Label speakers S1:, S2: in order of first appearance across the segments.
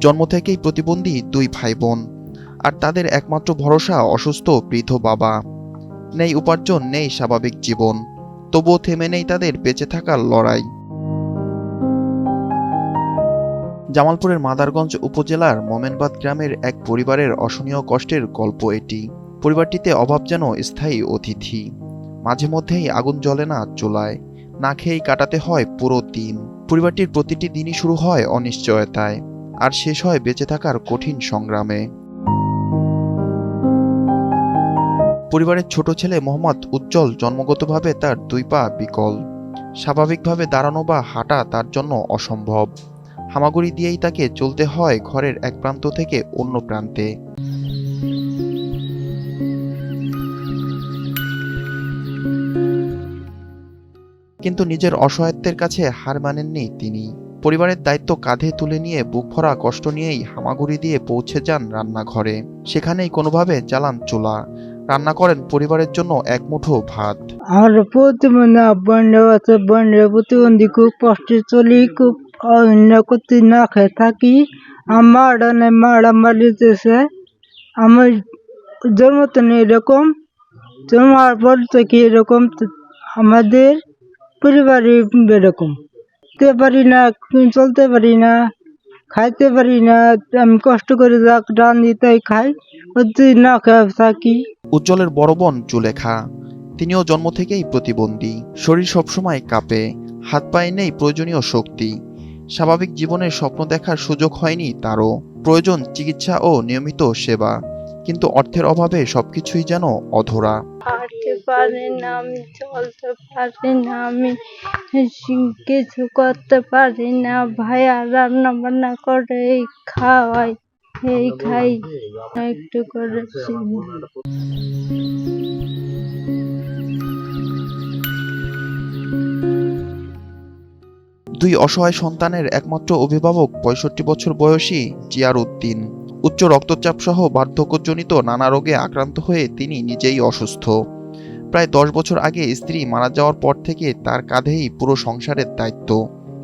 S1: জন্ম থেকেই প্রতিবন্ধী দুই ভাই বোন, আর তাদের একমাত্র ভরসা অসুস্থ বৃদ্ধ বাবা। নেই উপার্জন, নেই স্বাভাবিক জীবন, তবুও থেমে নেই তাদের বেঁচে থাকার লড়াই। জামালপুরের মাদারগঞ্জ উপজেলার মোমেনবাদ গ্রামের এক পরিবারের অসহনীয় কষ্টের গল্প এটি। পরিবারটিতে অভাব যেন স্থায়ী অতিথি। মাঝে মধ্যেই আগুন জ্বলে না চুলায়, না খেয়েই কাটাতে হয় পুরো দিন। পরিবারটির প্রতিটি দিনই শুরু হয় অনিশ্চয়তায়, আর শেষ হয় বেঁচে থাকার কঠিন সংগ্রামে। পরিবারের ছোট ছেলে মোহাম্মদ উজ্জ্বল জন্মগতভাবে তার দুই পা বিকল। স্বাভাবিকভাবে দাঁড়ানো বা হাঁটা তার জন্য অসম্ভব। হামাগুড়ি দিয়েই তাকে চলতে হয় ঘরের এক প্রান্ত থেকে অন্য প্রান্তে। কিন্তু নিজের অসহায়ত্বের কাছে হার মানেননি তিনি। পরিবারের দায়িত্ব কাঁধে তুলে নিয়ে বুক ভরা কষ্ট নিয়েই হামাগুড়ি দিয়ে পৌঁছে যান রান্নাঘরে। সেখানেই কোনোভাবে জ্বালান চুলা, রান্না করেন পরিবারের জন্য এক মুঠো ভাত।
S2: আমার প্রতিবন্ধী বোনরা আছে, বোনরা প্রতিবন্ধী, খুব কষ্টে চলি, খুব অন্য করতে না খেয়ে থাকি। আমার মারা মারি যেতেছে। আমার জন্ম তো এরকম, জন্মার পর থেকে এরকম আমাদের পরিবারে এরকম পারি না, চলতে পারি না, খাইতে পারি না। আমি কষ্ট করে রান্ধি তাই খাই, না খেয়ে থাকি।
S1: উজ্জ্বলের বড় বোন জুলেখা, তিনিও জন্ম থেকেই প্রতিবন্ধী। শরীর সবসময় কাঁপে, হাত পায়ে নেই প্রয়োজনীয় শক্তি। স্বাভাবিক জীবনের স্বপ্ন দেখার সুযোগ হয়নি তারও। প্রয়োজন চিকিৎসা ও নিয়মিত সেবা, কিন্তু অর্থের অভাবে সবকিছুই যেন অধরা।
S2: হাঁটতে পারি না, আমি চলতে পারি না, আমি কিছু করতে পারি না। ভাইয়া রান্না বান্না করে এই খাওয়াই, এই খাই, একটু করেছি।
S1: দুই অসহায় সন্তানের একমাত্র অভিভাবক ৬৫ বছর বয়সী জিয়ার উদ্দিন। উচ্চ রক্তচাপ সহ বার্ধক্যজনিত নানা রোগে আক্রান্ত হয়ে তিনি নিজেই অসুস্থ। প্রায় ১০ বছর আগে স্ত্রী মারা যাওয়ার পর থেকে তার কাঁধেই পুরো সংসারের দায়িত্ব।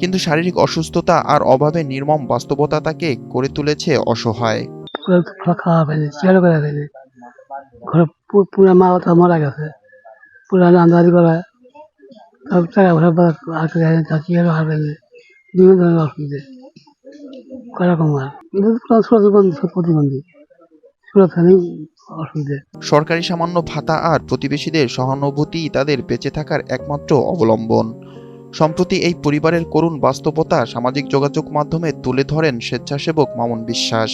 S1: কিন্তু শারীরিক অসুস্থতা আর অভাবে নির্মম বাস্তবতা তাকে করে তুলেছে অসহায়।
S2: খাওয়া ফেলে, চেয়ার করে ফেলে, ঘরে পুরা মা মারা গেছে, পুরা রান্নাবাড়ি করা, সব টাকা পয়সা চেয়ারও হারাবে, বিভিন্ন ধরনের অসুবিধে করা কমার। কিন্তু প্রতিবন্ধী সুরক্ষারই অসুবিধে।
S1: সরকারি সামান্য ভাতা আর প্রতিবেশীদের সহানুভূতিই তাদের বেঁচে থাকার একমাত্র অবলম্বন। সম্প্রতি এই পরিবারের করুণ বাস্তবতা সামাজিক যোগাযোগ মাধ্যমে তুলে ধরেন স্বেচ্ছাসেবক মামুন বিশ্বাস।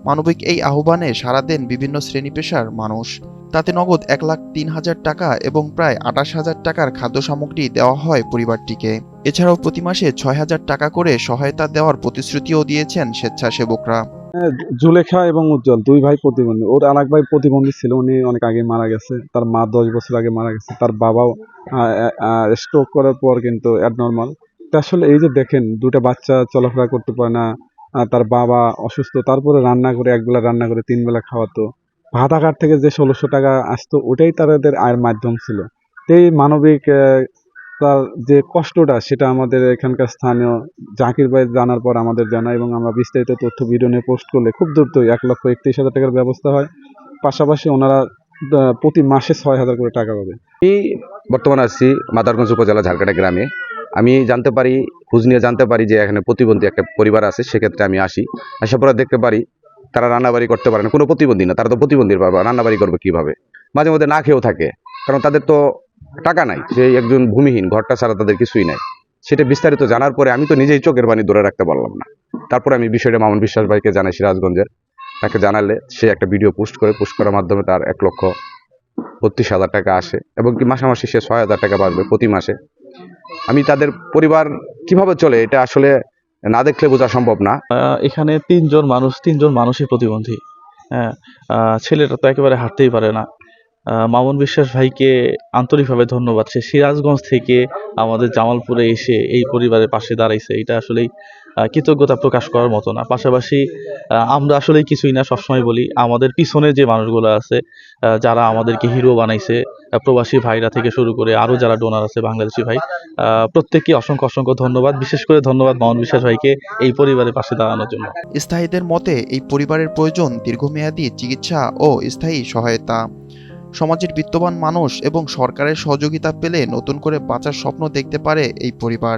S1: মানবিক এই আহ্বানে সাড়া দেন বিভিন্ন শ্রেণী পেশার মানুষ। তাতে নগদ ১,০৩,০০০ টাকা এবং প্রায় ২৮,০০০ টাকার খাদ্য সামগ্রী দেওয়া হয় পরিবারটিকে। এছাড়াও প্রতি মাসে ৬,০০০ টাকা করে সহায়তা দেওয়ার প্রতিশ্রুতিও দিয়েছেন স্বেচ্ছাসেবকরা।
S3: জুলেখা এবং উজ্জ্বল দুই ভাই প্রতিবন্ধী। ওর আর এক ভাই প্রতিবন্ধী ছিল, উনি অনেক আগে মারা গেছে। তার মা ১০ বছর আগে মারা গেছে। তার বাবাও স্ট্রোক করার পর কিন্তু অ্যাবনর্মাল। তা আসলে এই যে দেখেন, দুটা বাচ্চা চলাফেরা করতে পারে না, তার বাবা অসুস্থ, তারপরে রান্না করে, একবেলা রান্না করে ৩ বেলা খাওয়াতো। ভাতা কার্ড থেকে যে ১৬০০ টাকা আসতো, ওটাই তাদের আয়ের মাধ্যম ছিল। তো এই মানবিক তার যে কষ্টটা, সেটা আমাদের এখানকার স্থানীয় জাকির ভাই জানার পর আমাদের জানা, এবং আমরা বিস্তারিত তথ্য ভিডিও নিয়ে পোস্ট করলে খুব দ্রুতই ১,৩১,০০০ টাকার ব্যবস্থা হয়। পাশাপাশি ওনারা প্রতি মাসে ৬,০০০ করে টাকা পাবে।
S4: আমি বর্তমানে আছি মাদারগঞ্জ উপজেলা ঝাড়কাটা গ্রামে। আমি জানতে পারি, খোঁজ নিয়ে জানতে পারি যে এখানে প্রতিবন্ধী একটা পরিবার আছে। সেক্ষেত্রে আমি আসি, আসার পরে দেখতে পারি তারা রান্নাবাড়ি করতে পারে না। কোনো প্রতিবন্ধী না, তারা তো প্রতিবন্ধীর বাবা, রান্নাবাড়ি করবে কীভাবে? মাঝে মধ্যে না খেয়েও থাকে, কারণ তাদের তো টাকা নাই। সে একজন ভূমিহীন, ঘরটা ছাড়া তাদের কিছুই নাই। সেটা বিস্তারিত জানার পরে আমি তো নিজেই চোখের পানি ধরে রাখতে পারলাম না। তারপরে আমি বিষয়টা মামুন বিশ্বাস ভাইকে জানাই, সিরাজগঞ্জের। তাকে জানালে সে একটা ভিডিও পোস্ট করার মাধ্যমে তার ১,৩২,০০০ টাকা আসে, এবং কি মাসামাসি সে ৬,০০০ টাকা পাবে প্রতি মাসে। আমি তাদের পরিবার কিভাবে চলে এটা আসলে না দেখলে বোঝা সম্ভব না।
S5: এখানে তিনজন মানুষই প্রতিবন্ধী। হ্যাঁ, ছেলেটা তো একেবারে হাঁটতেই পারে না। মামুন বিশ্বাস ভাইকে আন্তরিকভাবে ধন্যবাদ। সে সিরাজগঞ্জ থেকে আমাদের জামালপুরে এসে এই পরিবারের পাশে দাঁড়াইছে, এটা আসলেই কৃতজ্ঞতা প্রকাশ করার মতো না। পাশাপাশি আমরা আসলে কিছুই না, সবসময় বলি আমাদের পিছনে যে মানুষগুলো আছে, যারা আমাদেরকে হিরো বানাইছে, প্রবাসী ভাইরা থেকে শুরু করে আরো যারা ডোনার আছে বাংলাদেশি ভাই, প্রত্যেককে অসংখ্য অসংখ্য ধন্যবাদ। বিশেষ করে ধন্যবাদ মামুন বিশ্বাস ভাইকে এই পরিবারের পাশে দাঁড়ানোর জন্য।
S1: স্থায়ীদের মতে এই পরিবারের প্রয়োজন দীর্ঘমেয়াদী চিকিৎসা ও স্থায়ী সহায়তা। সমাজের বিত্তবান মানুষ এবং সরকারের সহযোগিতা পেলে নতুন করে বাঁচার স্বপ্ন দেখতে পারে এই পরিবার।